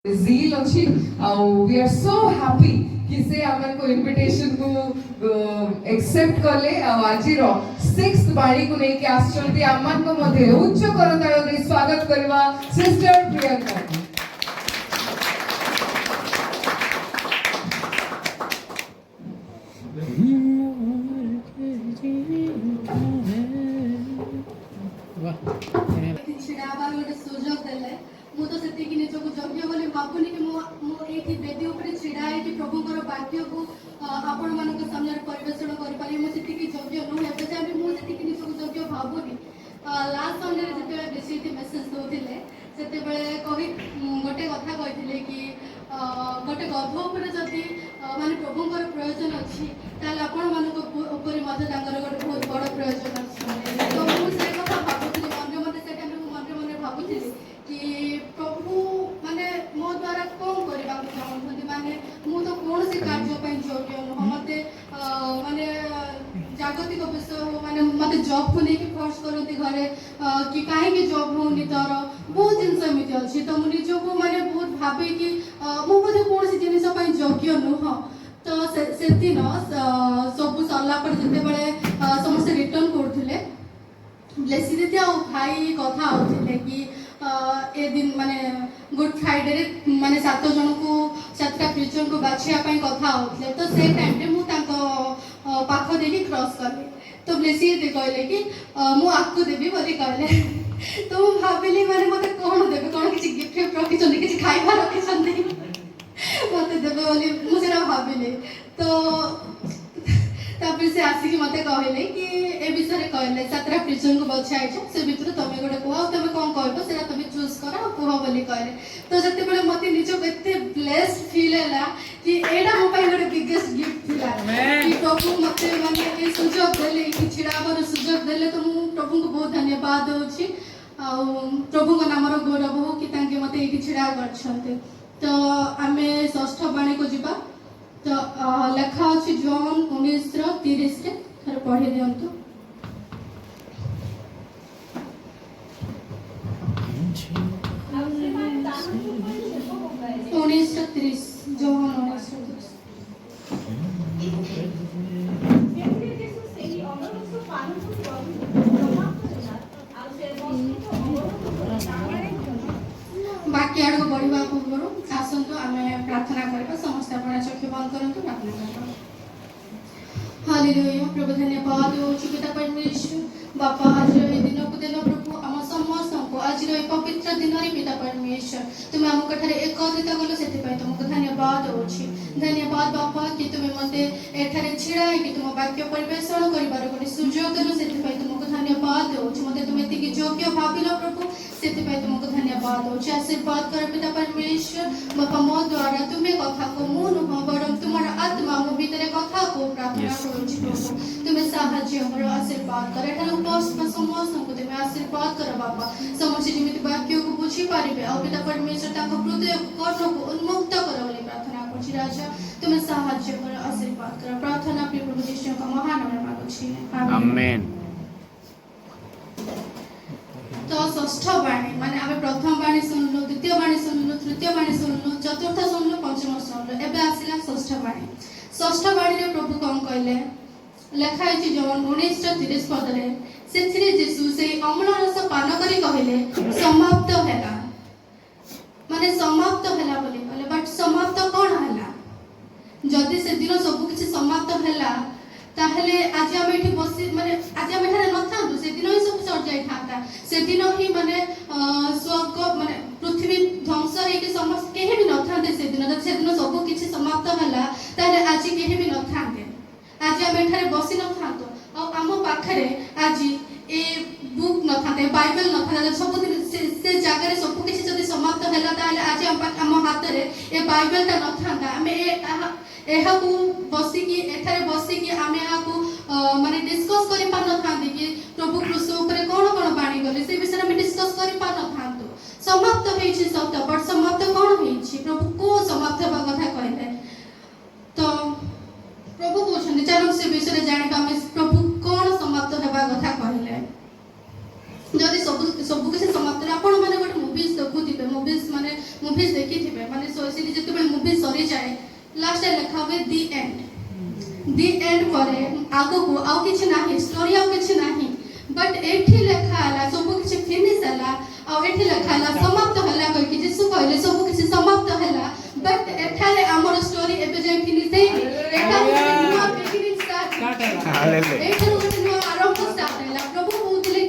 zeal अच्छी we are so happy कि से आमर को invitation को accept कर ले आज रो sixth बारी को नहीं कि आश्चर्य आमर को मध्य उच्च करतालो दे स्वागत करवा sister प्रियंका मु तो सेति कि निजको योग्य बोली भाबुनी कि मु एठी बेदी ऊपर छिडा एठी प्रभुकर वाक्य को आपण मानक सामने परिवेषण करि पारि मु सेति कि योग्य न हेबे जे मु सेति कि निजको योग्य भाबुनी लास्ट संडे रे जते बेसी मेसेज दोथिले सेते बेले कहि गोटे कथा कहिथिले कि गोटे गर्भ ऊपर जति माने प्रभुकर प्रयोजन अछि ताले आपण मानक ऊपर मते तांकर गोटे बहुत बड़ प्रयोजन अछि तो मु से कथा भाबुथिले मन मते सेटा मन भाबुथिले कि प्रभु माने मो द्वारा कौन करबा चाहउछथि माने मु तो कोन से कार्य पय योग्य न मते माने जागतिक विषय माने मते जॉब को लेके फोर्स करती घरे कि काहे के जॉब होनी तर बहुत दिन समिति अछि तो मु निजो को माने बहुत भाबे कि मु मते कोन से जिनिस पय योग्य न तो सेति न सब सरला पर जते बेले समस्त रिटर्न करथिले ब्लेसी दिते आ भाई कथा होथिले कि ए दिन माने गुड फ्राइडे रे माने 7 जन को 7टा क्रिश्चियन को बाछिया पई कथा होतले तो से टाइम रे मु ताको पाखो देकी क्रॉस करले तो ब्लेसी दे कहले कि मु आपको देबी बोली कहले तो मु भाबिली माने मते कोन देबे कोन किछि गिफ्ट रखि चंदी किछि खाइबा रखि चंदी मते देबे बोली मु सेरा भाबिली तो तापर से आसी मते कहले कि ए विषय रे कहले 7टा क्रिश्चियन को बछाइ छ से भितर तमे गोटे कोआ तमे कोन कहबो सेरा तमे चूज करा कोहा बोली कहले तो जते बेले मते निजो एते ब्लेस्ड फील हैला कि एडा मो पई गोटे बिगेस्ट गिफ्ट थिला कि प्रभु मते माने ए सुजोग देले कि छिड़ाबर सुजोग देले तो मु प्रभु को बहुत धन्यवाद दोछि आ प्रभु को नामर गौरव हो कि तांके मते एठी छिड़ा करछन्ते तो आमे षष्ठ बाणी को जिबा तो लेखा अछि जॉन 19:30 रे थर पढि दियंतु बाकी आड़ को बढ़िया पूर्व आसतु आम प्रार्थना करवा समस्त अपना चक्षु बंद करंतु प्रार्थना करवा हालेलुया प्रभु धन्यवाद पिता परमेश्वर बापा आज ए दिन को देलो प्रभु हम समस्त को आज रे पवित्र दिन रे पिता परमेश्वर तुम हम कठारे एकत्रित गलो सेति पय तुमको धन्यवाद होछि धन्यवाद बापा कि तुम मते एठारे छिड़ाई कि तुम वाक्य परिवेषण करिबार कोनी सुजोग देलो सेति पय तुमको धन्यवाद होछि मते तुम एति कि योग्य भाबिलो प्रभु सेति पय तुमको धन्यवाद होछि आशीर्वाद कर पिता परमेश्वर बापा मो द्वारा तुमे कथा को मुन बरम तुमर आत्मा मो भीतर कथा को प्रार्थना करूछि प्रभु तुमे साहाय्य हमर आशीर्वाद कर एठारे उपस्थित समस्त को तुमे आशीर्वाद कर बापा समस्त जिमित वाक्य को बुझी पारिबे आ पिता परमेश्वर ताको हृदय कर्ण को उन्मुक्त कर बोली प्रार्थना करछि राजा तुमे साहाय्य कर आशीर्वाद कर प्रार्थना प्रभु यीशु का महान नाम में मांगछि आमेन तो षष्ठ बाणी माने आमे प्रथम बाणी सुनलो द्वितीय बाणी सुनलो तृतीय बाणी सुनलो चतुर्थ सुनलो पंचम सुनलो एबे आसिला षष्ठ बाणी रे प्रभु कोन कहले लेखा है जॉन 19:30 पद रे सेथिरे यीशु से अमृत रस पान करी कहले समाप्त हैला माने समाप्त हैला बोली कहले बट समाप्त कोन हैला जदि से दिन सब किछि समाप्त हैला ताहले आज हम एठी बसी माने आज हम एठारे नथांतु से दिन ही सब सर जाई थाता से दिन ही माने स्वर्ग माने पृथ्वी ध्वंस हे के समस्त केहे भी नथांते से दिन सब किछि समाप्त हैला ताहले आज केहे भी नथांते आज हम एठारे बसी नथांतु आ हम पाखरे आज ए बुक नथाते बाइबल नथाते सब दिन से जगह रे सब किछि जदि समाप्त हैला ताहले आज हम हाथ रे ए बाइबल ता नथांता हम एहा को बसी की एठारे बसी की आमे आ को माने डिस्कस करि पा न थांती कि प्रभु क्रूस ऊपर कोन कोन बाणी गले से विषय में डिस्कस करि पा न थांतो समाप्त होई छि सत्य पर समाप्त कोन होई छि प्रभु को समाप्त बा कथा कहले तो प्रभु कोछन चलो से विषय जानि का हम प्रभु कोन समाप्त हेबा कथा कहले जदि सब किसी समाप्त आपण मैंने गोटे मुवीज देखुवे मुवीज देखी माने जिते मुवी सरी जाए लास्ट लिखा हुए दी एंड पर आग को आउ किछि नाही स्टोरी आउ किछि नाही बट एठी लिखा हला सब किछि फिनिश हला आ एठी लिखा हला समाप्त हला कह कि जीसु कहले सब किछि समाप्त हला बट एठाले हमर स्टोरी एबे जे फिनिश हे एटा नुवा बिगिनिंग स्टार्ट हालेलुया एटा नुवा आरंभ स्टार्ट हला प्रभु बोलले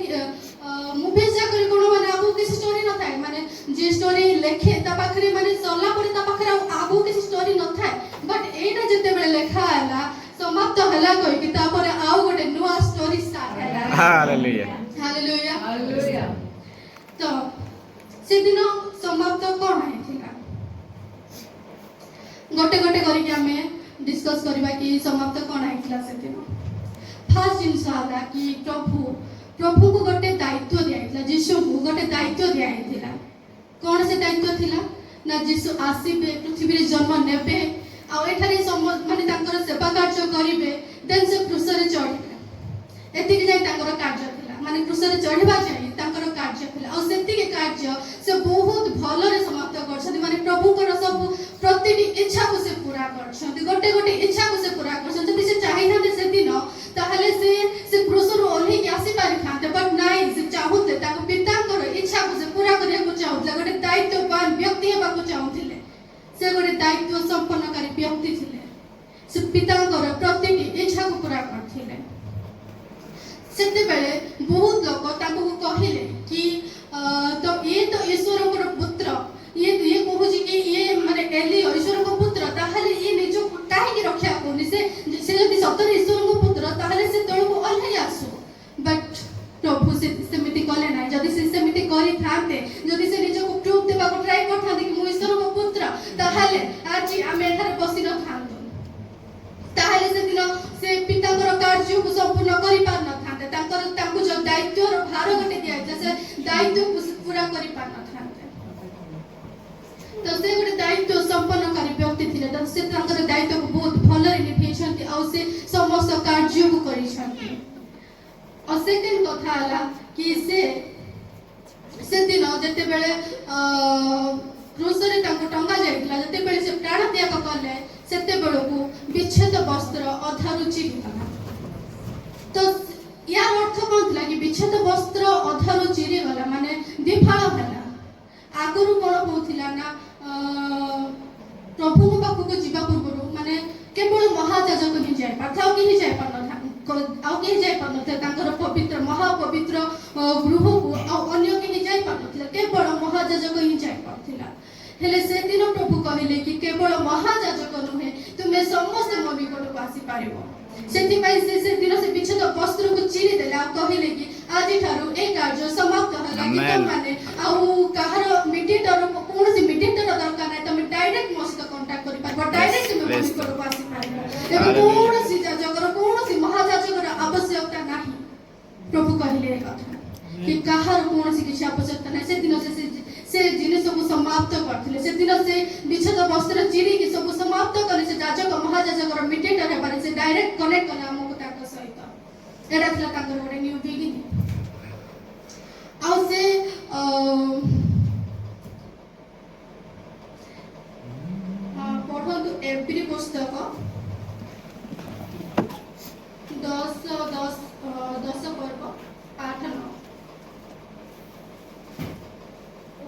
मुवीज जाकरी कोन माने आगु किछि स्टोरी न थाय माने जे स्टोरी लेखे ता पाखरे माने सरला परे ता पाखरे आगु किछि स्टोरी न थाय बट एटा जते बेले लेखा हला समाप्त हला कहि कि ता परे आउ गोटे नुवा स्टोरी स्टार्ट हला हालेलुया हालेलुया हालेलुया तो से दिन समाप्त कोन हैथिला गोटे गोटे करी के हमें डिस्कस करबा कि समाप्त कोन हैथिला से दिन फर्स्ट जिंस हला कि प्रभु को गोटे दायित्व दिया जीशु को गोटे दायित्व दिया कौन से दायित्व थिला ना जीशु आसीबे पृथ्वी रे जन्म नेबे आ एठारे माने तांकर सेवा कार्य करिवे देन से क्रूस रे चढ़िबे एति कि जाय तांकर कार्य थिला माने क्रूस रे चढ़िबा जाय तांकर कार्य थिला आ सेति के कार्य से बहुत भलो रे समाप्त करछथि माने प्रभु कर सब प्रतिटी इच्छा को से पूरा करछथि गोटे गोटे इच्छा को से पूरा करछथि जदि से चाहि ना से दिन ताहले से क्रूस रो ओल्ही के आसी पारि खाते बट नाइ से चाहुते ताको पितांकर इच्छा को से पूरा करिया को चाहुते गोटे दायित्ववान व्यक्ति हेबा को चाहुथिले से गोटे दायित्व संपन्नकारी व्यक्ति थिले से पितांकर प्रतिटी इच्छा को पूरा करथिले सेते बेले बहुत लोग ताको कहिले कि तो ये तो ईश्वर को पुत्र ये कहूची कि ये माने एली ईश्वर को पुत्र ताहले ये निज काहे की रक्षा कोनी से जदि सतर ईश्वर को पुत्र ताहले से तळ को अलहै आसु बट प्रभु से सेमिति कले ना जदि से सेमिति करी थाते जदि से निज को प्रूफ देबा को ट्राई करथाते कि मु ईश्वर को पुत्र ताहले आज आमे एठारे बसि न थांतो ताहले से दिन से पिताकर कार्य को संपूर्ण करि पार न थाते तांको जो दायित्व रो भार गटे दिया से दायित्व को पूरा करि पार न थाते तो से गोटे दायित्व संपन्नकारी व्यक्ति थिले तो से तांकर दायित्व को बहुत भलरे निभेछंती आ से समस्त कार्य को करिछंती और सेकंड कथा हला कि से दिन जते बेले क्रूस रे तांको टंगा जाइतला जते बेले से प्राण त्याग करले सेते बेले को विच्छेद वस्त्र अधारु चिरिगला तो यार अर्थ कोन थला कि विच्छेद वस्त्र अधारु चिरिगला माने दिफाळ हला आगरु कोन होथिला ना प्रभु को पाखु को जीवा पूर्व माने केवल महायाजक ही जाय पाथाव के ही जाय पारन आउ के जाय पारन तांकर पवित्र महापवित्र गृह को आ अन्य के ही जाय पारन केवल महायाजक ही जाय पारथिला हेले से दिन प्रभु कहिले कि केवल महायाजक नुहे तुमे समस्त मो निकट आसी पारिबो सेति पई से दिन से विच्छेद वस्त्र को चिरी देला कहिले कि आज ठारू ए कार्य समाप्त हला कि तुम माने आउ कहार मीडिएटर कोन से मीडिएटर दरकार नै तुम डायरेक्ट मो से कांटेक्ट करि पारबो डायरेक्ट तुमे मो निकट आसी पारिबो एबे कोन से जाजकर कोन से महायाजकर आवश्यकता नाही प्रभु कहिले कथा कि कहार कोन से किछ आवश्यकता नै से दिन से जिनिस को समाप्त करथिले से दिन से विच्छेद वस्त्र चिरी कि सब समाप्त करे से जाजक महायाजक और मीडिएटर हे पारे से डायरेक्ट कनेक्ट कला हमको ताको सहित एरा थला ताको गोटे न्यू बिगिनिंग आ से पढ़ंतु एवरी पुस्तक 10 पर्व 8-9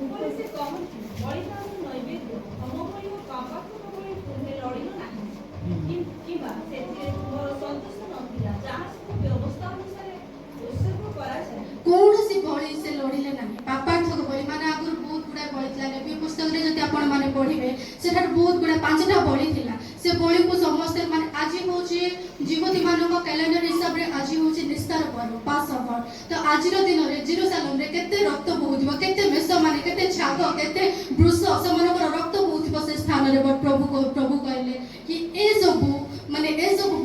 ଉପରେ ସେ କହନ୍ତି ବଳିଦାନ ନୈବେଦ୍ୟ ଅମଭୟ ପାପାତ୍ମକ ଭଳି ତୁମେ ଲଢ଼ିଲ ନାହିଁ କିମ୍ବା ସେଥିରେ ତୁମର ସନ୍ତୋଷ ନଥିଲା ଯାହା ସବୁ ବ୍ୟବସ୍ଥା ଅନୁସାରେ ଉତ୍ସର୍ଗ କରାଯାଏ କୌଣସି ବଳି ସେ ଲଢ଼ିଲେ ନାହିଁ ପାପାର୍ଥକ ବଳି ମାନେ ଆଗରୁ ବହୁତ ଗୁଡ଼ାଏ ବଳି ଥିଲା ଲେବୀ ପୁସ୍ତକରେ ଯଦି ଆପଣମାନେ ପଢ଼ିବେ ସେଠାରେ ବହୁତ ଗୁଡ଼ାଏ 5ଟା ବଳି ଥିଲା ସେ ବଳିକୁ ସମସ୍ତେ ମାନେ ଆଜି ହେଉଛି ଯୁବତୀମାନଙ୍କ କ୍ୟାଲେଣ୍ଡର ହିସାବରେ ଆଜି ହେଉଛି ନିସ୍ତାର ପର୍ବ ପାସଓଭର ତ ଆଜିର ଦିନରେ ଜେରୁସାଲେମରେ କେତେ ରକ୍ତ ବହୁଥିବ କେତେ ମେଷମାନେ କେତେ ଛାଗ କେତେ ବୃଷ ସେମାନଙ୍କର ରକ୍ତ ବହୁଥିବ ସେ ସ୍ଥାନରେ ପ୍ରଭୁ କହିଲେ କି ଏ ସବୁ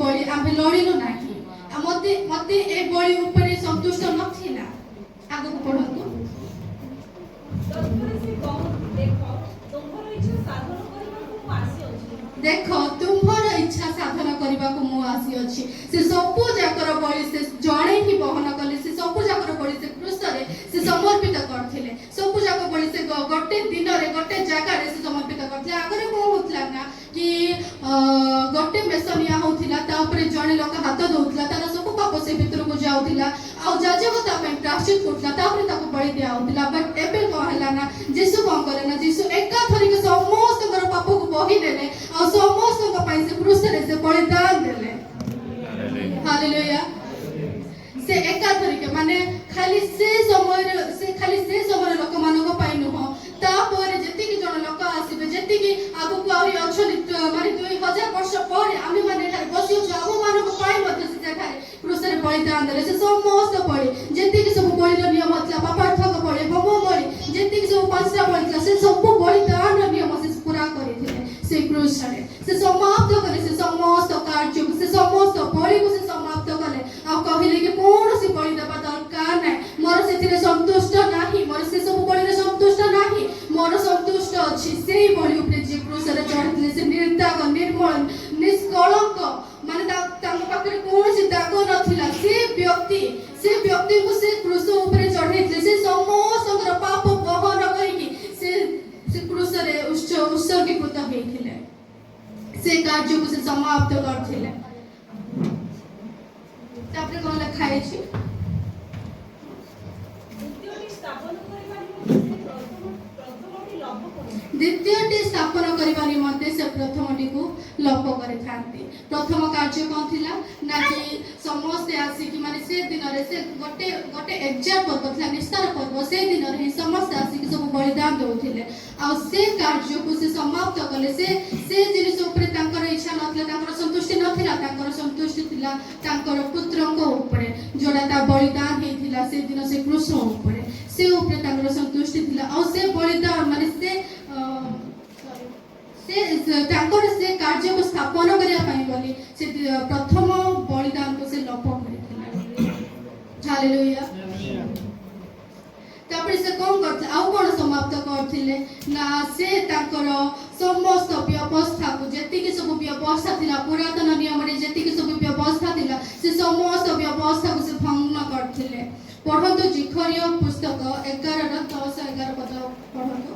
ବଳି ଆମେ ଲଢ଼ିଲୁ ନାହିଁ ମତେ ଏ ବଳି ଉପରେ ସନ୍ତୁଷ୍ଟ ନଥିଲା ଆଗକୁ ପଢ଼ନ୍ତୁ ତତ୍ପରେ ସେ କହନ୍ତି ଦେଖ ତୁମର ଇଚ୍ଛା ସାଧନ କରିବାକୁ ମୁଁ ଆସିଅଛି ଦେଖ ତୁମର ଇଚ୍ଛା ସାଧନ କରିବାକୁ ମୁଁ ଆସିଅଛି ସେ ସବୁ ଯାକର ବଳି ସେ ଜଣେ ହିଁ ବହନ କଲେ ସେ ସବୁ ଯାକର ବଳି ସେ କ୍ରୁଶରେ गोटे दिन गोटे जगह से समर्पित करते आगे कौन होता ना कि गोटे मेसनिया होता जड़े लोक हाथ दौला तार सब पाप से भितर को जाऊला आ जाजकता प्राश्चित करता बलि दिया बट एबे कौन है ना जीशु कौन करे ना जीशु एकाथरिक समस्त पाप को बहिदेले आ समस्त से क्रूस से बलिदान देले हालेलुया से एकाथरिक माने खाली से समय लोक मानक पाई नुह तापर जेतिकी जन लोक आसीबे जेतिकी आगु को आउरी अछन माने 2000 वर्ष पर आमी माने एठारे बसी अछु आगु मानक पाई मते से जेठारे क्रूस रे बलिदान देले से समस्त बलि जेतिकी सब बलिर नियम था पापार्थक बलि होम बलि जेतिकी सब पंचरा बलि था से सब बलिदान नियम से पूरा करिथिले से क्रूस रे से समाप्त करे से समस्त कार्य से समस्त बलि को से समाप्त करे आ कहिले कि कोन से बलि देबा दरकार नै मोर सेथिरे संतुष्ट नाही मोर से सब बलि रे संतुष्ट नाही मोर संतुष्ट अछि सेही बलि उपरे जे क्रूस रे चढ़िथिले से निर्दाग निर्मल निष्कलंक माने तांग पाखरे कोन से दाग नथिला से व्यक्ति को से क्रूस उपरे चढ़िथिले से समस्त पाप बहन करिकि से क्रूस रे उत्सर्गीकृत हेथिले से कार्य को से समाप्त करथिले तापरे कोन लिखा अछि द्वितीयटी स्थापन करबा निमंते से प्रथमटी को लोप करे थांती प्रथम कार्य कोन थिला ना कि समस्त आसी कि माने से दिन रे से गोटे एग्जाम पर्व थिला निस्तार पर्व से दिन रे समस्त आसी कि सब बलिदान देउथिले आ से कार्य को से समाप्त कले से जिनिस ऊपर तांकर इच्छा नथिला तांकर संतुष्टि नथिला तांकर संतुष्टि थिला तांकर पुत्रंक ऊपर जोडा ता बलिदान हेथिला से दिन से क्रूस ऊपर से ऊपर तांकर संतुष्टि थिला आ से बलिदान माने से कार्य को स्थापन करने बोली से प्रथम बलिदान को से लोप कर हालेलुया तापर से कौन करते आउ कौन समाप्त करथिले ना से ताकर समस्त व्यवस्था को जेतिकी सब व्यवस्था थिला पुरातन नियम रे जेतिकी सब व्यवस्था थिला से समस्त व्यवस्था को से भंग करथिले पढ़ंतु जिखरिय पुस्तक 11:10-11 पद पढ़ंतु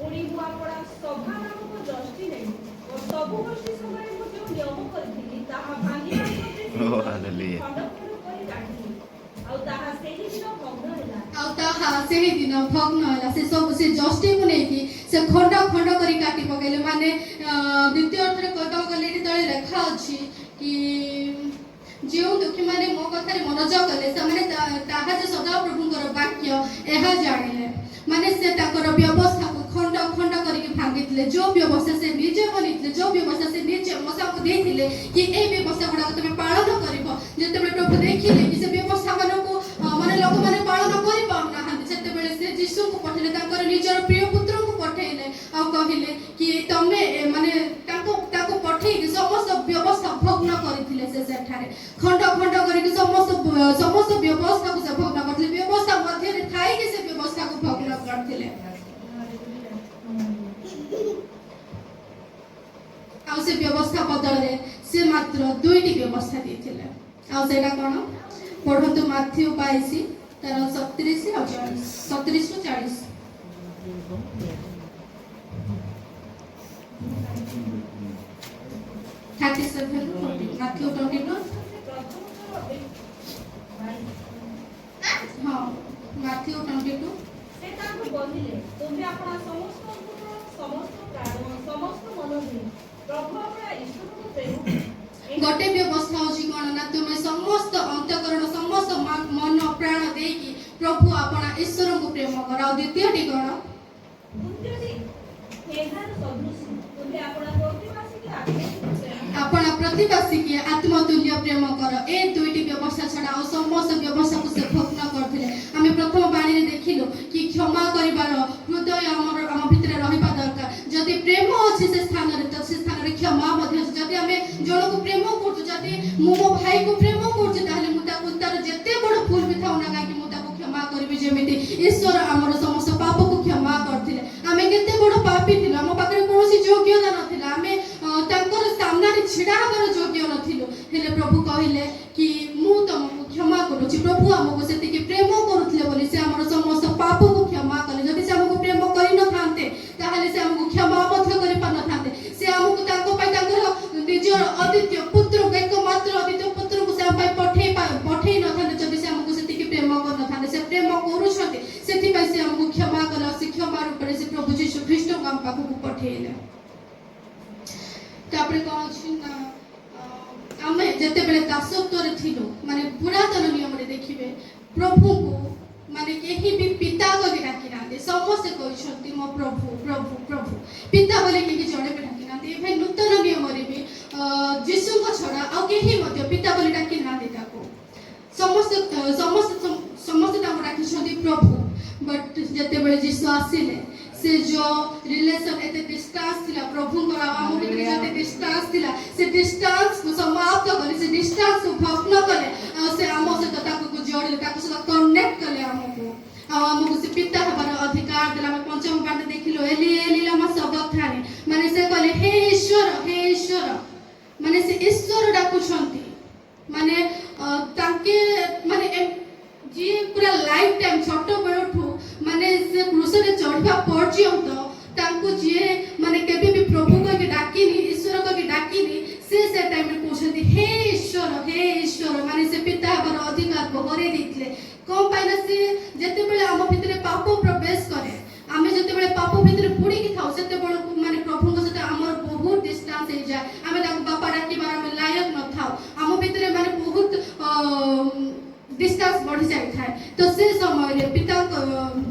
ओडी हुआ पड़ा सभा नामक दृष्टि नै और सब गोष्ठी समय को जो नियम करथिली ताहा भांगी हालेलुया खंड करी काढी आ ताहा सेही दिन भग्न होला से सब से जस्टी को नै कि से खंड करी काटी पकेले माने द्वितीय अर्थ रे कहबा गले एटी तळे लेखा अछि कि जो दुखी माने मो कथा रे मनोजग कले से माने ताहा जे सदा प्रभुଙ୍କର वाक्य एहा जानिले माने से ताकर व्यवस्था को खंड करके भांगिथिले जो व्यवस्था से निजे बनिथिले जो व्यवस्था से निजे मसा को देथिले कि ए व्यवस्था गुडा को तमे पालन करिवो जेतेबे प्रभु देखिले कि से व्यवस्था माने को माने लोक माने पालन करि पाउना हन जेतेबे से यीशु को पठिले ताकर निजर प्रिय पुत्र को पठेले आ कहिले कि तमे माने ताको पठेइ कि समस्त व्यवस्था भग्न करिथिले से सेठारे खंड करके समस्त व्यवस्था को से भग्न करथिले व्यवस्था मध्य रे थाई कि से व्यवस्था को भग्न करथिले आ से व्यवस्था बदल रे से मात्र दुईटी व्यवस्था देथिले आ सेला कोन पढंतु माथ्यू 22 तार 37 और 40 37 ରୁ 40 37 माथ्यू 22 हां माथ्यू 22 से ताको बोलिले तुमे अपना समस्त प्राण समस्त मन दे प्रभु अपना ईश्वर को प्रेम गोटे व्यवस्था होची कोन ना तुमे समस्त अंतकरण समस्त मन प्राण देकी प्रभु अपना ईश्वर को प्रेम करा द्वितीय टी कोन द्वितीय हेहार सदृश तुमे अपना प्रतिवासी के आत्मा अपना प्रतिवासी के आत्मतुल्य प्रेम कर ए दुईटी व्यवस्था छडा और समस्त व्यवस्था को से भग्न करथिले हमें प्रथम बाणी रे देखिलो कि क्षमा करिवार हृदय हम भितर रहिबा दरकार जदि प्रेम अछि से स्थान रे त से स्थान रे क्षमा मध्ये अछि जदि हमें जण को प्रेम करछु जदि मो भाई को प्रेम करछु ताले मु ताको तार जते बड़ भूल भी थाउ ना कि मु ताको क्षमा करबी जेमिति ईश्वर हमर समस्त पाप को क्षमा करथिले हमें केते बड़ पापी थिला हम पाखरे कोनोसी योग्यता नथिला हमें तांकर सामना रे छिडा हबर योग्य नथिलो हेले प्रभु कहिले कि मु तुमको क्षमा कर କରୁଛି। ପ୍ରଭୁ ଆମକୁ ସେତିକି ପ୍ରେମ କରୁଥିଲେ ବୋଲି ସେ ଆମର ସମସ୍ତ ପାପକୁ କ୍ଷମା କଲେ। ଯଦି ସେ ଆମକୁ ପ୍ରେମ କରିନଥାନ୍ତେ ତାହେଲେ ସେ ଆମକୁ କ୍ଷମା ମଧ୍ୟ କରିପାରିନଥାନ୍ତେ। ସେ ଆମକୁ ତାଙ୍କ ପାଇଁ ତାଙ୍କର ନିଜର ଅଦ୍ୱିତୀୟ ପୁତ୍ରକୁ ଏକମାତ୍ର ଅଦ୍ୱିତୀୟ ପୁତ୍ରକୁ ସେ ଆମ ପାଇଁ ପଠେଇ ନଥାନ୍ତେ ଯଦି ସେ ଆମକୁ ସେତିକି ପ୍ରେମ କରିନଥାନ୍ତେ। ସେ ପ୍ରେମ କରୁଛନ୍ତି, ସେଥିପାଇଁ ସେ ଆମକୁ କ୍ଷମା କଲେ। ସେ କ୍ଷମା ରୂପରେ ସେ ପ୍ରଭୁ ଯୀଶୁ ଖ୍ରୀଷ୍ଟଙ୍କୁ ଆମ ପାଖକୁ ପଠେଇଲେ। ତାପରେ କ'ଣ ଅଛି ନା ଆମେ ଯେତେବେଳେ ଦାସତ୍ୱରେ ଥିଲୁ, ମାନେ ପୁରାତନ ନିୟମରେ ଦେଖିବେ ପ୍ରଭୁଙ୍କୁ ମାନେ କେହି ବି ପିତା ବୋଲି ଡାକି ନାହାନ୍ତି। ସମସ୍ତେ କହିଛନ୍ତି ମୋ ପ୍ରଭୁ ପ୍ରଭୁ ପ୍ରଭୁ, ପିତା ବୋଲି କେହି ଜଣେ ବି ଡାକି ନାହାନ୍ତି। ଏବେ ନୂତନ ନିୟମରେ ବି ଯୀଶୁଙ୍କ ଛଡ଼ା ଆଉ କେହି ମଧ୍ୟ ପିତା ବୋଲି ଡାକି ନାହାନ୍ତି ତାକୁ। ସମସ୍ତେ ତାଙ୍କୁ ଡାକିଛନ୍ତି ପ୍ରଭୁ। ବଟ୍ ଯେତେବେଳେ ଯୀଶୁ ଆସିଲେ ସେ ଯୋଉ ରିଲେସନ ଏତେ ଡିଷ୍ଟାନ୍ସ ଥିଲା ପ୍ରଭୁଙ୍କର ଆମ ଭିତରେ ଯେତେ ଡିଷ୍ଟାନ୍ସ ଥିଲା ସେ ଡିଷ୍ଟାନ୍ସକୁ ସମାପ୍ତ କରି ସେ ଡିଷ୍ଟାନ୍ସକୁ ଭଗ୍ନ କଲେ। ଆଉ ସେ ଆମ ସହିତ ତାକୁ ଯୋଡ଼ିଲେ, ତାଙ୍କ ସହିତ କନେକ୍ଟ କଲେ ଆମକୁ। ଆଉ ଆମକୁ ସେ ପିତା ହେବାର ଅଧିକାର ଦେଲା। ଆମେ ପଞ୍ଚମ ପାଠରେ ଦେଖିଲୁ ଏଲି ଏଲି ଲାମା ସବକ୍ତାନି, ମାନେ ସେ କହିଲେ ହେ ଈଶ୍ୱର, ମାନେ ସେ ଈଶ୍ୱର ଡାକୁଛନ୍ତି। ମାନେ ତାଙ୍କେ ମାନେ ଯିଏ ପୁରା ଲାଇଫ୍ ଟାଇମ୍ ଛୋଟ ବେଳଠୁ ମାନେ ସେ କ୍ରୁଶରେ ଚଢ଼ିବା ପର୍ଯ୍ୟନ୍ତ ତାଙ୍କୁ ଯିଏ ମାନେ କେବେ ବି ପ୍ରଭୁ କହିକି ଡାକିନି, ଈଶ୍ୱର କହିକି ଡାକିନି, ସେ ଟାଇମ୍ରେ କହୁଛନ୍ତି ହେ ଈଶ୍ୱର, ମାନେ ସେ ପିତା ହେବାର ଅଧିକାରକୁ ହରେଇ ଦେଇଥିଲେ। କ'ଣ ପାଇଁ ନା ସେ ଯେତେବେଳେ ଆମ ଭିତରେ ପାପ ପ୍ରବେଶ କରେ, ଆମେ ଯେତେବେଳେ ପାପ ଭିତରେ ବୁଡ଼ିକି ଥାଉ ସେତେବେଳକୁ ମାନେ ପ୍ରଭୁଙ୍କ ସହିତ ଆମର ବହୁତ ଡିଷ୍ଟାନ୍ସ ହେଇଯାଏ। ଆମେ ତାଙ୍କୁ ବାପା ଡାକିବାର ଆମେ ଲାୟକ ନଥାଉ। ଆମ ଭିତରେ ମାନେ ବହୁତ ଡିଷ୍ଟାନ୍ସ ବଢି ଯାଇଥାଏ। ତ ସେ ସମୟରେ ପିତାଙ୍କ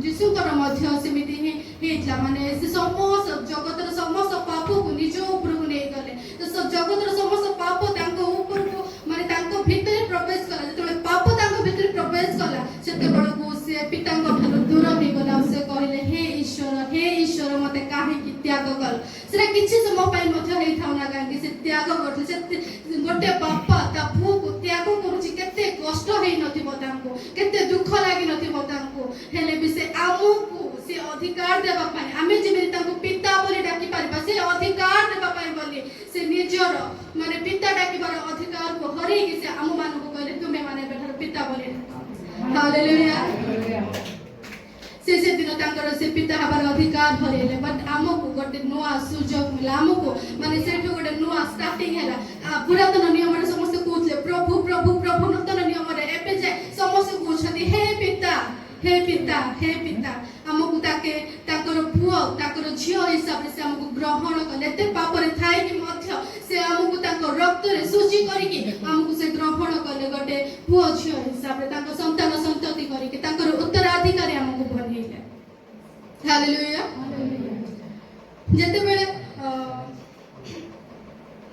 ଯୀଶୁଙ୍କର ମଧ୍ୟ ସେମିତି ହିଁ ହେଇଥିଲା। ମାନେ ସେ ସମସ୍ତ ଜଗତର ସମସ୍ତ ପାପକୁ ନିଜ ଉପରକୁ ନେଇଗଲେ। ତ ଜଗତର ସମସ୍ତ ପାପ ତାଙ୍କ ଉପରକୁ ମାନେ ତାଙ୍କ ଭିତରେ ପ୍ରବେଶ କଲା। ଯେତେବେଳେ ପାପ ତାଙ୍କ ଭିତରେ ପ୍ରବେଶ କଲା ସେତେବେଳକୁ ସେ ପିତାଙ୍କ ଠାରୁ ଦୂର ହେଇଗଲା। ସେ କହିଲେ ହେ ଈଶ୍ୱର ମତେ କାହିଁକି ତ୍ୟାଗ କଲ। ସେଟା କିଛି ସମୟ ପାଇଁ ମଧ୍ୟ ହେଇଥାଉ ନା କାହିଁକି ସେ ତ୍ୟାଗ କରିଥିଲେ। ସେ ଗୋଟେ ବାପା ତା ପୁଅକୁ ତ୍ୟାଗ କରୁଛି, କେତେ କଷ୍ଟ ହେଇନଥିବ ତାଙ୍କୁ, କେତେ ଦୁଃଖ ଲାଗିନଥିବ ତାଙ୍କୁ। ହେଲେ ବି ସେ ଆମକୁ ସେ ଅଧିକାର ଦେବା ପାଇଁ, ଆମେ ଯେମିତି ତାଙ୍କୁ ପିତା ବୋଲି ଡାକି ପାରିବା ସେ ଅଧିକାର ଦେବା ପାଇଁ ବୋଲି ସେ ନିଜର ମାନେ ପିତା ଡାକିବାର ଅଧିକାରକୁ ହରେଇକି ସେ ଆମ ମାନଙ୍କୁ କହିଲେ ତୁମେ ମାନେ ଏବେଠାରୁ ପିତା ବୋଲି ଡାକ। ହାଲେଲୁୟା। ସେଦିନ ତାଙ୍କର ସେ ପିତା ହେବାର ଅଧିକାର ହରେଇଲେ। ବଟ୍ ଆମକୁ ଗୋଟେ ନୂଆ ସୁଯୋଗ ମିଳିଲା। ଆମକୁ ମାନେ ସେଇଠୁ ଗୋଟେ ନୂଆ ଷ୍ଟାର୍ଟିଂ ହେଲା। ପୁରାତନ ନିୟମରେ ସମସ୍ତେ କହୁଥିଲେ ପ୍ରଭୁ ପ୍ରଭୁ ପ୍ରଭୁ, ନୂତନ ନିୟମରେ ଏବେ ଯାଏ ସମସ୍ତେ କହୁଛନ୍ତି ହେ ପିତା। ଆମକୁ ତାଙ୍କର ପୁଅ ତାଙ୍କର ଝିଅ ହିସାବରେ ସେ ଆମକୁ ଗ୍ରହଣ କଲେ। ଏତେ ପାପରେ ଥାଇକି ମଧ୍ୟ ସେ ଆମକୁ ତାଙ୍କ ରକ୍ତରେ ଶୁଚି କରିକି ଆମକୁ ସେ ଗ୍ରହଣ କଲେ ଗୋଟେ ପୁଅ ଝିଅ ହିସାବରେ, ତାଙ୍କ ସନ୍ତାନ ସନ୍ତତି କରିକି ତାଙ୍କର ଉତ୍ତରାଧିକାରୀ ଆମକୁ ବନେଇଲେ। ହାଲେଲୁୟା।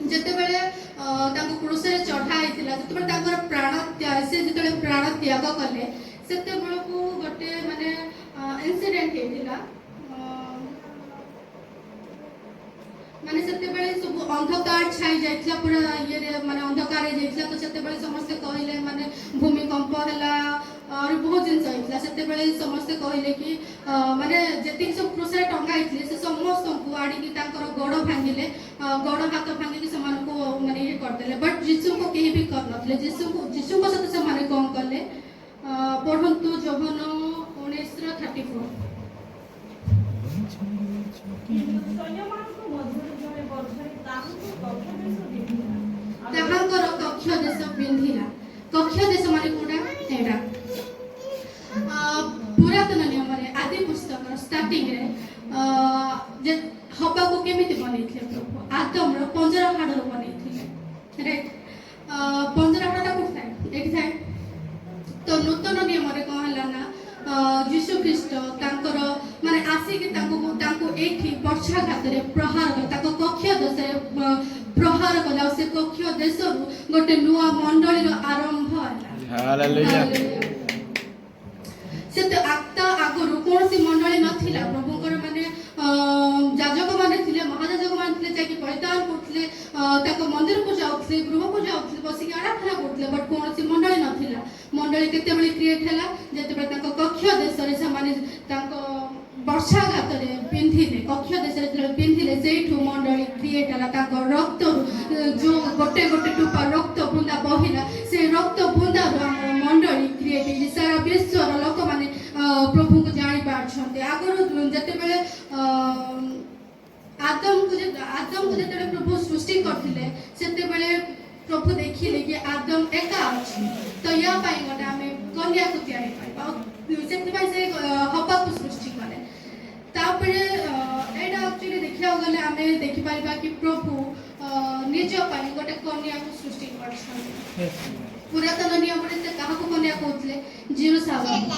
ଯେତେବେଳେ ତାଙ୍କୁ କ୍ରୁଶରେ ଚଢ଼ା ହେଇଥିଲା, ଯେତେବେଳେ ତାଙ୍କର ଯେତେବେଳେ ପ୍ରାଣ ତ୍ୟାଗ କଲେ ସେତେବେଳକୁ ଗୋଟେ ମାନେ ଇନସିଡେଣ୍ଟ ହେଇଥିଲା। ମାନେ ସେତେବେଳେ ସବୁ ଅନ୍ଧକାର ଛାଇ ଯାଇଥିଲା, ପୁରା ଇଏରେ ମାନେ ଅନ୍ଧକାର ହେଇଯାଇଥିଲା। ତ ସେତେବେଳେ ସମସ୍ତେ କହିଲେ ମାନେ ଭୂମିକମ୍ପ ହେଲା, ଆହୁରି ବହୁତ ଜିନିଷ ହେଇଥିଲା। ସେତେବେଳେ ସମସ୍ତେ କହିଲେ କି ମାନେ ଯେତିକି ସବୁ କ୍ରୁଶରେ ଟଙ୍ଗା ହେଇଥିଲେ ସେ ସମସ୍ତଙ୍କୁ ଆଣିକି ତାଙ୍କର ଗୋଡ଼ ଭାଙ୍ଗିଲେ, ଗୋଡ଼ ହାତ ଭାଙ୍ଗିକି ସେମାନଙ୍କୁ ମାନେ ଇଏ କରିଦେଲେ। ବଟ୍ ଯୀଶୁଙ୍କୁ କେହି ବି କରିନଥିଲେ। ଯୀଶୁଙ୍କ ସହିତ ସେମାନେ କ'ଣ କଲେ ପଢ଼ନ୍ତୁ ଯୋହନ 19:34। ତାହାଙ୍କର କକ୍ଷ ଦେଶ ବିନ୍ଧିଲା। କକ୍ଷ ଦେଶ ମାନେ କୋଉଟା? ଏଇଟା ପୁରାତନ ନିୟମରେ ଆଦି ପୁସ୍ତକର ଷ୍ଟାର୍ଟିଂରେ ହବାକୁ କେମିତି ବନେଇଥିଲେ ପ୍ରଭୁ? ଆଦମର ପଞ୍ଜରା ହାଡ଼ରୁ ବନେଇଥିଲେ। ରାଇଟ୍? ପଞ୍ଜରା ହାଡ଼ଟା କୋଉଠି ଥାଏ? ଏଇଠି ଥାଏ। ତ ନୂତନ ନିୟମରେ କ'ଣ ହେଲା ନା ଯୀଶୁ ଖ୍ରୀଷ୍ଟ ତାଙ୍କର ମାନେ ଆସିକି ତାଙ୍କୁ ଏଇଠି ବର୍ଷାଘାତରେ ପ୍ରହାର କଲେ, ତାଙ୍କ କକ୍ଷ ଦେଶରେ ପ୍ରହାର କଲେ। ଆଉ ସେ କକ୍ଷ ଦେଶରୁ ଗୋଟେ ନୂଆ ମଣ୍ଡଳୀର ଆରମ୍ଭ ହେଲା। ହାଲେଲୁୟା। ସେତେ ଆଗରୁ କୌଣସି ମଣ୍ଡଳୀ ନଥିଲା। ପ୍ରଭୁଙ୍କର ମାନେ ଯାଜକ ମାନେ ଥିଲେ, ମହାଯାଜକ ମାନେ ଥିଲେ, ଯାଇକି ପରିଧାନ କରୁଥିଲେ, ତାଙ୍କ ମନ୍ଦିରକୁ ଯାଉଥିଲେ, ଗୃହକୁ ଯାଉଥିଲେ, ବସିକି ଆରାଧନା କରୁଥିଲେ। ବଟ୍ କୌଣସି ମଣ୍ଡଳୀ ନଥିଲା। ମଣ୍ଡଳୀ କେତେବେଳେ କ୍ରିଏଟ୍ ହେଲା? ଯେତେବେଳେ ତାଙ୍କ କକ୍ଷ ଦେଶରେ ସେମାନେ ତାଙ୍କ ବର୍ଷାଘାତରେ ପିନ୍ଧିଲେ, କକ୍ଷ ଦେଶରେ ଯେତେବେଳେ ପିନ୍ଧିଲେ ସେଇଠୁ ମଣ୍ଡଳୀ କ୍ରିଏଟ୍ ହେଲା। ତାଙ୍କ ରକ୍ତରୁ ଯୋଉ ଗୋଟେ ଟୋପା ରକ୍ତ ବୁନ୍ଦା ବହିଲା, ସେ ରକ୍ତ ବୁନ୍ଦାରୁ ଆମର ମଣ୍ଡଳୀ आदम को जब प्रभु सृष्टि करथिले सेते बेले प्रभु देखिले कि आदम एका अछि तो या पाई गोटे आमे कन्या को तैयारी पाइबा सेते पाई से हवा को सृष्टि करे तापरे एटा एक्चुअली देखिया गले आमे देखि पाइबा कि प्रभु निज पाई गोटे कन्या को सृष्टि करछन पुरातन नियम रे से काहा को कन्या कहथले जेरूशलेम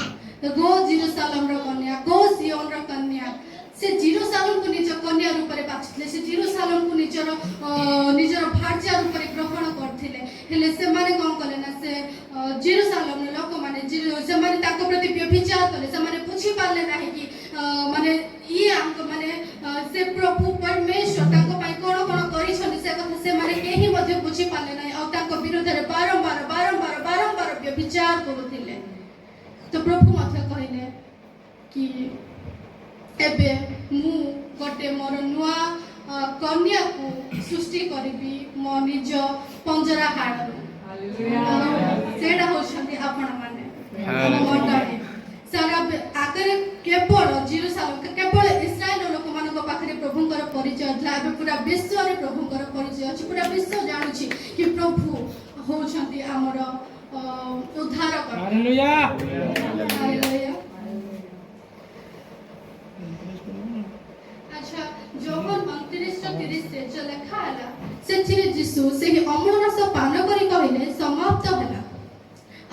गो जेरूशलेम रो कन्या गो सियोन रो कन्या से जेरूशलेम को निज कन्या रूप रे बाछिले से जेरूशलेम को निजर भार्या रूप रे ग्रहण करथिले हेले से माने कोन कले ना से जेरूशलेम रे लोक माने से माने ताको प्रति व्यभिचार कले से माने पूछि पाले नाही कि माने ई हमको माने से प्रभु परमेश्वर ताको पाई कोन कोन करि छनि से कथा से माने केही मध्ये पूछि पाले नाही आ ताको विरुद्ध रे बारंबार व्यभिचार करूथिले तो प्रभु मथे कहले कि एबे मु गोटे मोर नुआ कन्या को सृष्टि करिबी मो निज पंजरा हाडरू सेडा होछन्ती आपण माने हम मंडळी सारा आगरे केवल जेरूशलेम केवल इस्राएल लोक मानको पाखरे प्रभुଙ୍କର परिचयଥିଲା ଏବେ पूरा विश्व रे प्रभुଙ୍କର परिचय अछि पूरा विश्व जानुछि कि प्रभु होछन्ती हमर उद्धारक हालेलुया हालेलुया अच्छा जोहन 29:30 से जो लिखा हला सेथिरे यीशु से अमर रस पान करी कहले समाप्त हला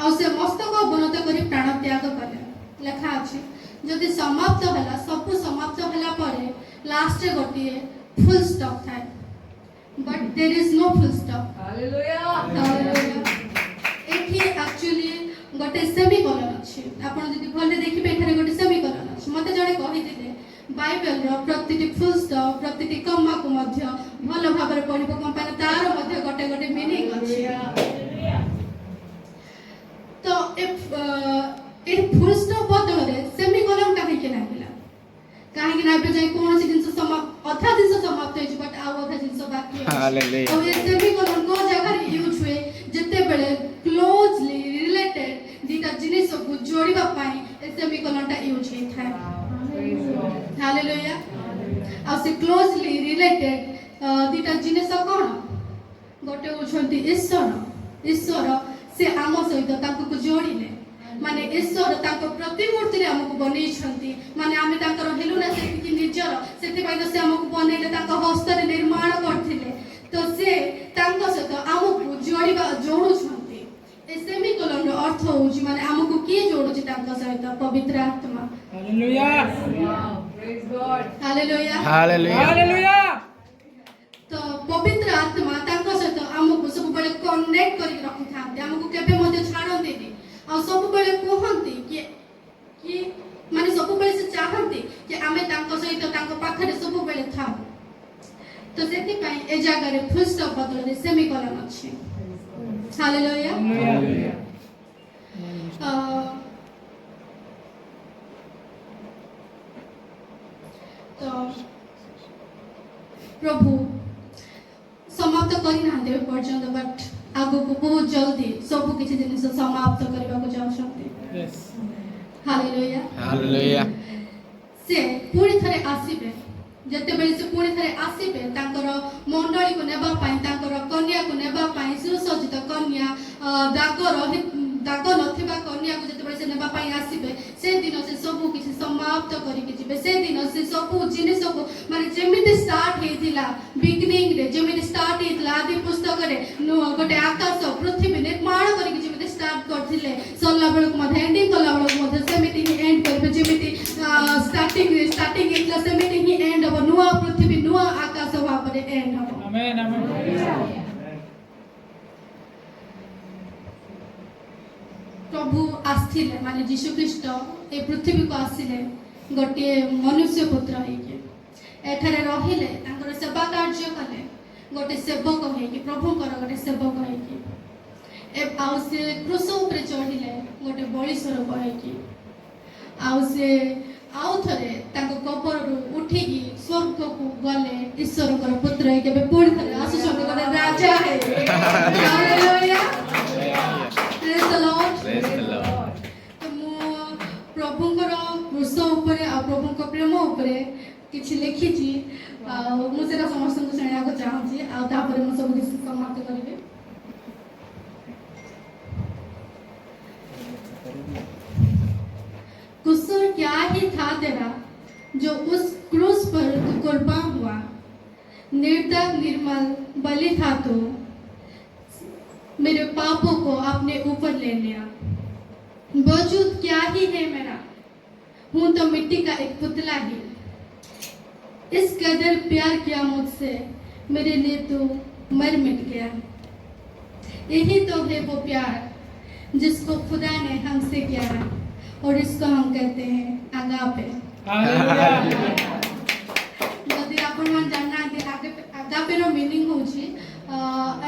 आ से मस्तक अवनत करी प्राण त्याग कले लिखा अछि जदि समाप्त हला सब समाप्त हला परे लास्ट रे गोटिए फुल स्टॉप थाए but there is no full stop hallelujah एठी एक्चुअली गोटे सेमीकोलन अछि आपण जदि भले देखिबे एठारे गोटे सेमीकोलन अछि मते जणे कहि दिले बाइबल रो प्रतिटी फुल स्टॉप प्रतिटी कम्मा को मध्य भल भाबरे पढिबो कंपानी तार मध्य गोटे गोटे मीनिंग अछि तो ए फुल स्टॉप बदले सेमीकोलन काहे के नाहिला काहे के नाबे जाय कोन से जिंस समाप्त अधा जिंस समाप्त होई बट आ अधा जिंस बाकी अछि हालेलुया और ए सेमीकोलन को जगह रे यूज हुए जते बेले क्लोजली रिलेटेड दीटा जिनिस को जोड़िबा पाई ए सेमीकोलन टा यूज हे थाए हालेलुया आ से क्लोजली रिलेटेड दीटा जिनिस कोन गोटे होछंती ईश्वर से आम सहित ताको को जोड़िले माने ईश्वर ताको प्रतिमूर्ति रे हमको बनै छंती माने आमे ताकर हेलु ना से कि निजर सेति पाइ से हमको बनेले ताको हस्त रे निर्माण करथिले तो से ताको सहित हमको जोड़ू छंती ए सेमीकोलन रो अर्थ होउची माने हमको की जोड़ुची ताको सहित पवित्र आत्मा hallelujah praise God hallelujah hallelujah hallelujah तो पवित्र आत्मा ताको सहित हमको सब बळे कनेक्ट करि रखि थाते हमको केबे मध्ये छाडंती नी आ सब बळे कहंती कि माने सब बळे से चाहंती कि आमे ताको सहित ताको पाखरे सब बळे था तो सेति पई ए जागा रे फुल स्टॉप बदलले सेमीकोलन अछि हालेलुया हालेलुया तो प्रभु समाप्त करि नांदे पर्यंत बट आगो को बहुत जल्दी सब किछि जिनिस समाप्त करबा को जाउछन्ते यस हालेलुया हालेलुया से पूरी थरे आसीबे जते बेले से पूरी थरे आसीबे तांकर मंडली को नेबा पाई तांकर कन्या को नेबा पाई सुसज्जित कन्या दाग नथिबा कन्या को जते बेले से नेबा पाई आसीबे से दिन से सब किछि समाप्त करि के जिबे से दिन से सब जिनिस को माने जेमिति स्टार्ट हेतिला बिगिनिंग रे जेमिति स्टार्ट हेतिला आदि पुस्तक रे गोटे आकाश पृथ्वी निर्माण करि के जेमिति स्टार्ट करथिले सल्ला बेल को मध्ये एंडिंग कला बेल को मध्ये सेमिति ही एंड करबे जेमिति स्टार्टिंग हेतिला सेमिति ही एंड हो नुआ पृथ्वी नुआ आकाश वा परे एंड हो आमेन आमेन प्रभु आस्थिले माने यीशु ख्रीष्ट ए पृथ्वी को आसिले गोटे मनुष्य पुत्र हेके एठारे रहिले तांकर सेवा कार्य कले गोटे सेवक हेके प्रभुकर गोटे सेवक हेके ए आउ से क्रूस ऊपर चढ़िले गोटे बलि स्वरूप हेके आउ से आउ थरे तांको कबर उठी स्वर्ग को गले ईश्वरकर पुत्र हेके बे पूर्ण थरे आसुचन गोटे राजा हे हालेलुया प्रेज द लॉर्ड तो मो प्रभुकर क्रूस ऊपर आ प्रभुकर प्रेम ऊपर किछि लिखिछि ମୁଁ ସେଟା ସମସ୍ତଙ୍କୁ ଶୁଣିବାକୁ ଚାହୁଁଛି ଆଉ ତାପରେ ମୁଁ ସବୁ କିଛି ସମାପ୍ତ କରିବି। कसूर क्या ही था तेरा जो उस क्रूस पर तू कुर्बान हुआ, निर्दय निर्मल बलि था तू, मेरे पापों को अपने ऊपर ले लिया। वजूद क्या ही है मेरा, हूं तो मिट्टी का एक पुतला ही। इस कदर प्यार किया मुझसे, मेरे लिए तू मर मिट गया। यही तो है वो प्यार जिसको खुदा ने हमसे किया है, और इसको हम कहते हैं आगापे। यदि आपण मान जानना है आगापे रो मीनिंग होची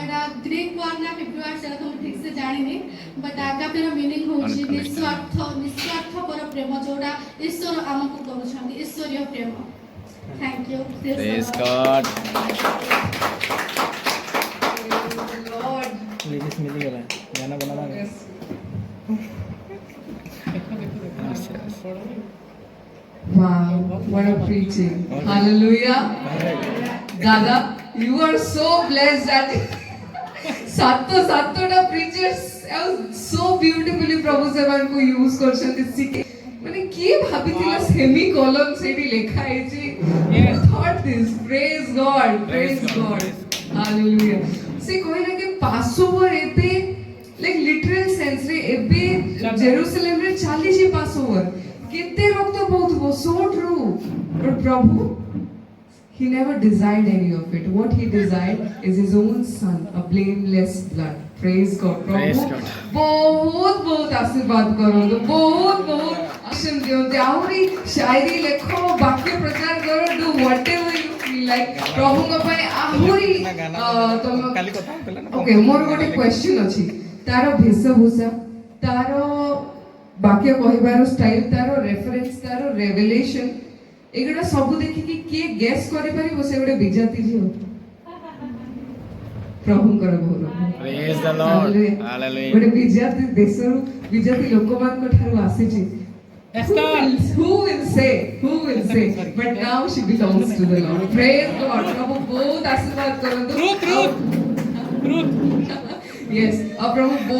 एटा ग्रीक वर्ड ना हिब्रू वर्ड सेटा तो ठीक से जानि नहीं, बट आगापे रो मीनिंग होची निस्वार्थ पर प्रेम जोड़ा ईश्वर हमको करूछंदी ईश्वरीय प्रेम। Thank you. Praise God. Lord. Ladies मिली गला गाना बनाना Yes. Yes, yes. Wow, what a preaching. Hallelujah. Dada, you are so blessed that सातोटा preachers so beautifully प्रभु सेवन को यूज करछन्ति सिके माने किए भाबितिला सेमीकोलन सेठी लेखा हेछि thought this praise God hallelujah से कहला कि पासओवर एबे लाइक लिटरल सेंस रे एबे जेरूशलेम रे 40 पासओवर कितने लोग तो बहुत वो so true but Prabhu he never desired any of it. What he desired is his own son, a blameless blood. Praise God. Praise Prabhu God. बहुत आशीर्वाद करो बहुत आशीष दियंते आहुरी शायरी लेखो वाक्य प्रचार करो do whatever you feel like प्रभु को पाए आहुरी तुम काली कथा होतला ना ओके मोर गोटे क्वेश्चन अछि तारो भेषभूषा तारो वाक्य कहिबार स्टाइल तारो रेफरेंस तारो रेवलेशन एगुडा सब देखि कि के गेस करि परिबो से गोटे विजाति जी हो प्रभुଙ୍କର भोर Praise the Lord. Hallelujah. गोटे विजाति देशरु विजाति लोकमान को Tharu आसीछि who will say but now she belongs to the Lord. Praise God. प्रभु बहुत आशीर्वाद करंतु truth yes अब प्रभु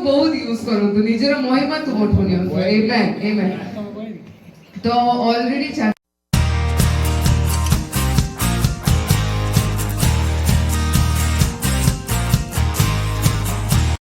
बहुत यूज करंतु निजर महिमा तुम उठो नियंतु amen तो ऑलरेडी